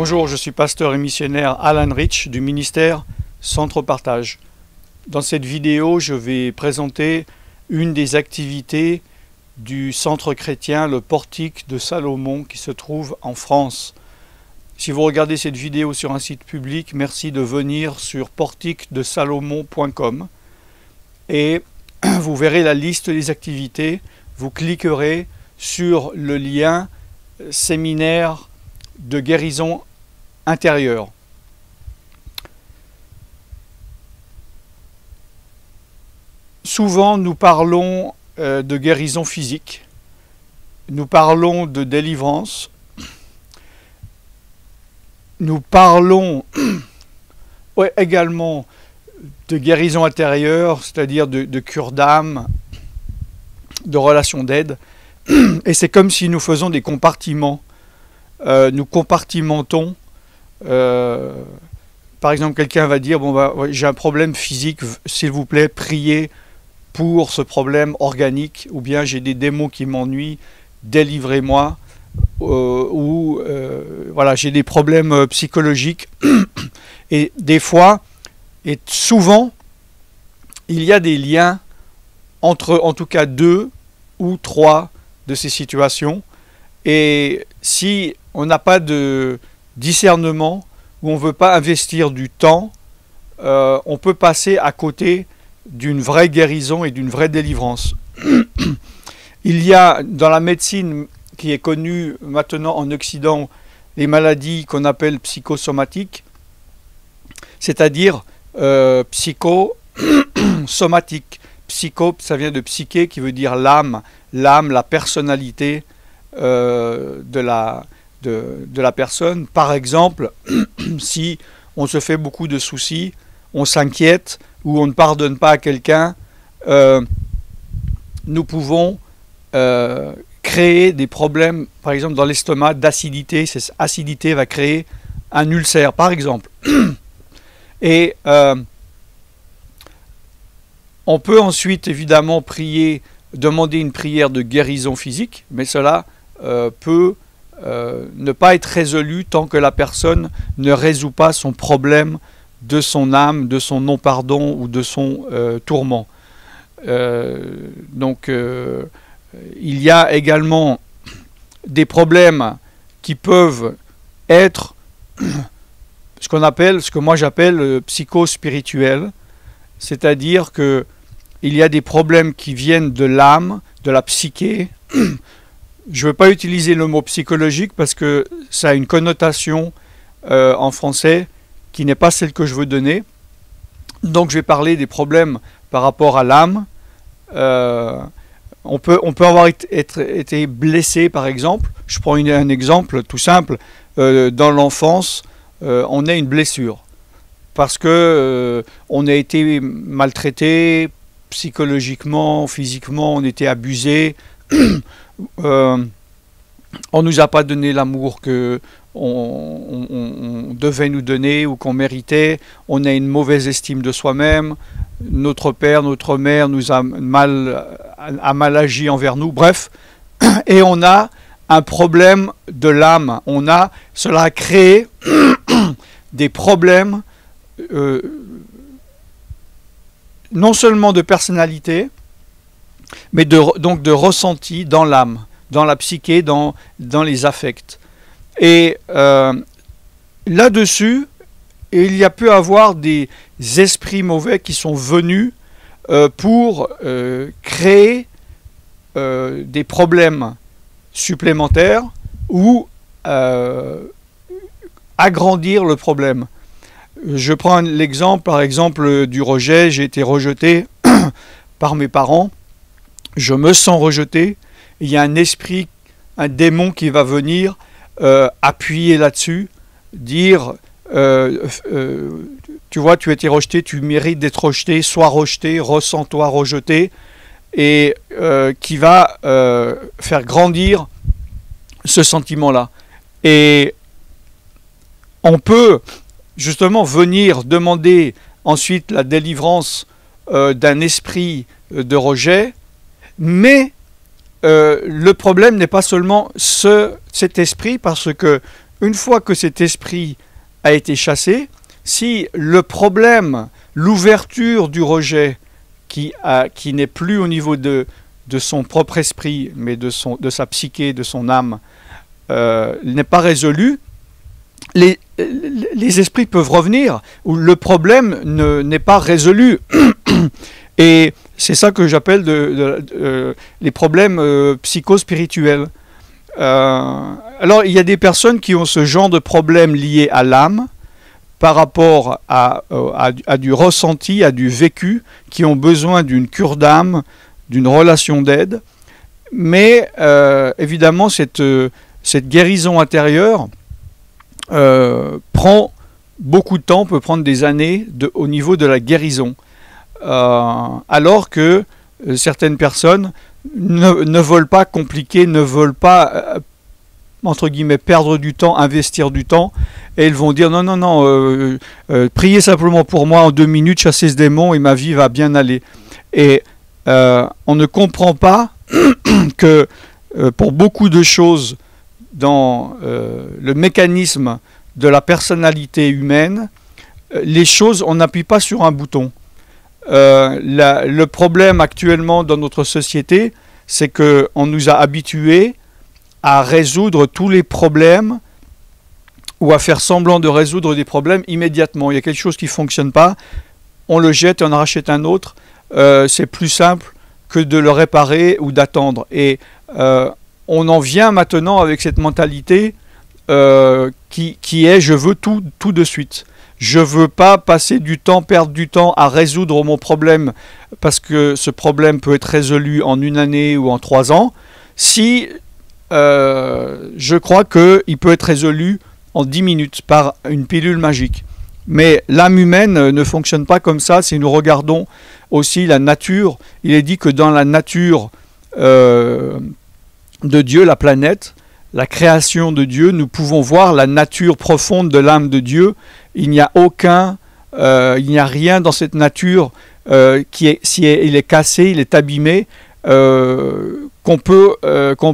Bonjour, je suis pasteur et missionnaire Alan Rich du ministère Centre Partage. Dans cette vidéo, je vais présenter une des activités du centre chrétien, le Portique de Salomon, qui se trouve en France. Si vous regardez cette vidéo sur un site public, merci de venir sur portiquedesalomon.com et vous verrez la liste des activités. Vous cliquerez sur le lien séminaire de guérison intérieure. Souvent, nous parlons de guérison physique, nous parlons de délivrance, nous parlons également de guérison intérieure, c'est-à-dire de cure d'âme, de relations d'aide, et c'est comme si nous faisons des compartiments. Nous compartimentons. Par exemple, quelqu'un va dire j'ai un problème physique, s'il vous plaît, priez pour ce problème organique, ou bien j'ai des démons qui m'ennuient, délivrez-moi, voilà, j'ai des problèmes psychologiques. Et des fois, et souvent, il y a des liens entre, en tout cas, 2 ou 3 de ces situations. Et si on n'a pas de discernement, ou on ne veut pas investir du temps, on peut passer à côté d'une vraie guérison et d'une vraie délivrance. Il y a dans la médecine qui est connue maintenant en Occident les maladies qu'on appelle psychosomatiques, c'est-à-dire psychosomatiques. Psycho, ça vient de psyché qui veut dire l'âme, la personnalité de la personne. Par exemple, si on se fait beaucoup de soucis, on s'inquiète ou on ne pardonne pas à quelqu'un, nous pouvons créer des problèmes, par exemple dans l'estomac, d'acidité. Cette acidité va créer un ulcère, par exemple. Et on peut ensuite évidemment prier, demander une prière de guérison physique, mais cela peut ne pas être résolu tant que la personne ne résout pas son problème de son âme, de son non-pardon ou de son tourment. Donc il y a également des problèmes qui peuvent être ce que moi j'appelle psychospirituel, c'est-à-dire que il y a des problèmes qui viennent de l'âme, de la psyché. Je ne veux pas utiliser le mot psychologique parce que ça a une connotation en français qui n'est pas celle que je veux donner. Donc je vais parler des problèmes par rapport à l'âme. On peut avoir été blessé, par exemple. Je prends un exemple tout simple. Dans l'enfance, on a une blessure parce que on a été maltraité psychologiquement, physiquement, on était abusé. On ne nous a pas donné l'amour que on devait nous donner ou qu'on méritait. On a une mauvaise estime de soi-même. Notre père, notre mère nous a mal agi envers nous. Bref, et on a un problème de l'âme. Cela a créé des problèmes non seulement de personnalité, mais donc de ressenti dans l'âme, dans la psyché, dans les affects. Et là-dessus, il y a pu avoir des esprits mauvais qui sont venus pour créer des problèmes supplémentaires ou agrandir le problème. Je prends l'exemple, par exemple, du rejet. J'ai été rejeté par mes parents. Je me sens rejeté. Il y a un esprit, un démon qui va venir appuyer là-dessus, dire tu vois, tu as été rejeté, tu mérites d'être rejeté, sois rejeté, ressens-toi rejeté, et qui va faire grandir ce sentiment-là. Et on peut justement venir demander ensuite la délivrance d'un esprit de rejet, mais le problème n'est pas seulement cet esprit, parce que une fois que cet esprit a été chassé, si le problème, l'ouverture du rejet qui n'est plus au niveau de son propre esprit, mais de sa psyché, de son âme, n'est pas résolu, les esprits peuvent revenir, où le problème n'est pas résolu. Et c'est ça que j'appelle les problèmes psychospirituels. Alors, il y a des personnes qui ont ce genre de problème lié à l'âme, par rapport à du ressenti, à du vécu, qui ont besoin d'une cure d'âme, d'une relation d'aide. Mais évidemment, cette guérison intérieure prend beaucoup de temps, peut prendre des années au niveau de la guérison. Alors que certaines personnes ne veulent pas compliquer, ne veulent pas entre guillemets perdre du temps, investir du temps, et ils vont dire non, priez simplement pour moi en 2 minutes, chasser ce démon et ma vie va bien aller. Et on ne comprend pas que pour beaucoup de choses dans le mécanisme de la personnalité humaine, les choses, on n'appuie pas sur un bouton. Le problème actuellement dans notre société, c'est qu'on nous a habitués à résoudre tous les problèmes ou à faire semblant de résoudre des problèmes immédiatement. Il y a quelque chose qui ne fonctionne pas, on le jette et on en rachète un autre. C'est plus simple que de le réparer ou d'attendre. Et on en vient maintenant avec cette mentalité qui est « je veux tout de suite ». Je ne veux pas passer du temps, perdre du temps à résoudre mon problème parce que ce problème peut être résolu en 1 année ou en 3 ans. Si je crois qu'il peut être résolu en 10 minutes par une pilule magique. Mais l'âme humaine ne fonctionne pas comme ça. Si nous regardons aussi la nature, il est dit que dans la nature de Dieu, la planète, la création de Dieu, nous pouvons voir la nature profonde de l'âme de Dieu. Il n'y a rien dans cette nature si il est cassé, il est abîmé, qu'on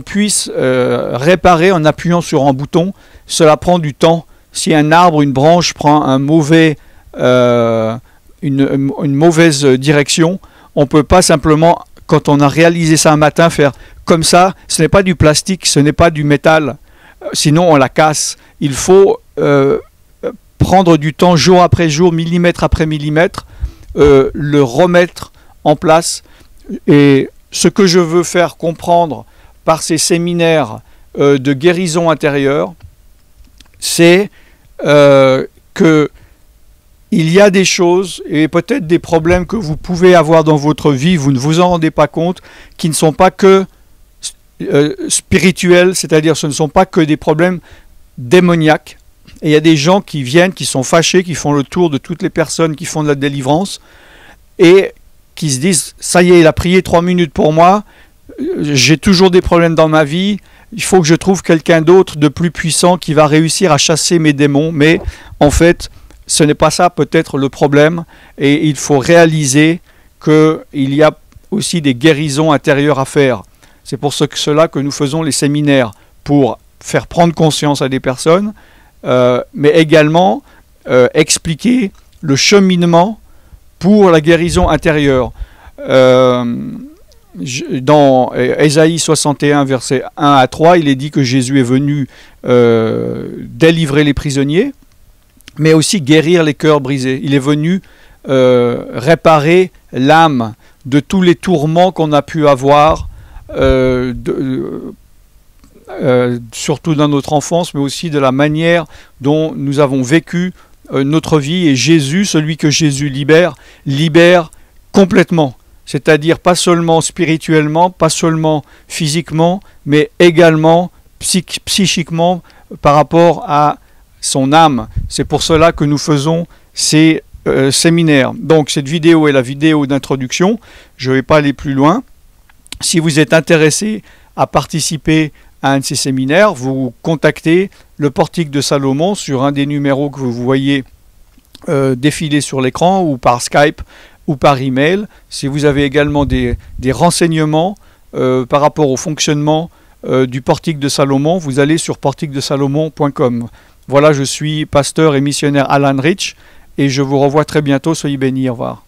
puisse réparer en appuyant sur un bouton. Cela prend du temps. Si un arbre, une branche prend une mauvaise direction, on ne peut pas simplement, quand on a réalisé ça un matin, faire comme ça. Ce n'est pas du plastique, ce n'est pas du métal, sinon on la casse. Il faut prendre du temps, jour après jour, millimètre après millimètre, le remettre en place. Et ce que je veux faire comprendre par ces séminaires de guérison intérieure, c'est que il y a des choses et peut-être des problèmes que vous pouvez avoir dans votre vie, vous ne vous en rendez pas compte, qui ne sont pas que spirituels, c'est-à-dire ce ne sont pas que des problèmes démoniaques. Et il y a des gens qui viennent, qui sont fâchés, qui font le tour de toutes les personnes qui font de la délivrance et qui se disent « ça y est, il a prié 3 minutes pour moi, j'ai toujours des problèmes dans ma vie, il faut que je trouve quelqu'un d'autre de plus puissant qui va réussir à chasser mes démons. » Mais en fait, ce n'est pas ça peut-être le problème, et il faut réaliser qu'il y a aussi des guérisons intérieures à faire. C'est pour cela que nous faisons les séminaires, pour faire prendre conscience à des personnes, mais également expliquer le cheminement pour la guérison intérieure. Dans Ésaïe 61, versets 1 à 3, il est dit que Jésus est venu délivrer les prisonniers, mais aussi guérir les cœurs brisés. Il est venu réparer l'âme de tous les tourments qu'on a pu avoir, surtout dans notre enfance, mais aussi de la manière dont nous avons vécu notre vie. Et Jésus, celui que Jésus libère complètement. C'est-à-dire pas seulement spirituellement, pas seulement physiquement, mais également psychiquement par rapport à son âme. C'est pour cela que nous faisons ces séminaires. Donc cette vidéo est la vidéo d'introduction. Je ne vais pas aller plus loin. Si vous êtes intéressé à participer à un de ces séminaires, vous contactez le Portique de Salomon sur un des numéros que vous voyez défiler sur l'écran, ou par Skype ou par email. Si vous avez également des renseignements par rapport au fonctionnement du Portique de Salomon, vous allez sur portiquedesalomon.com. Voilà, je suis pasteur et missionnaire Alan Rich et je vous revois très bientôt. Soyez bénis, au revoir.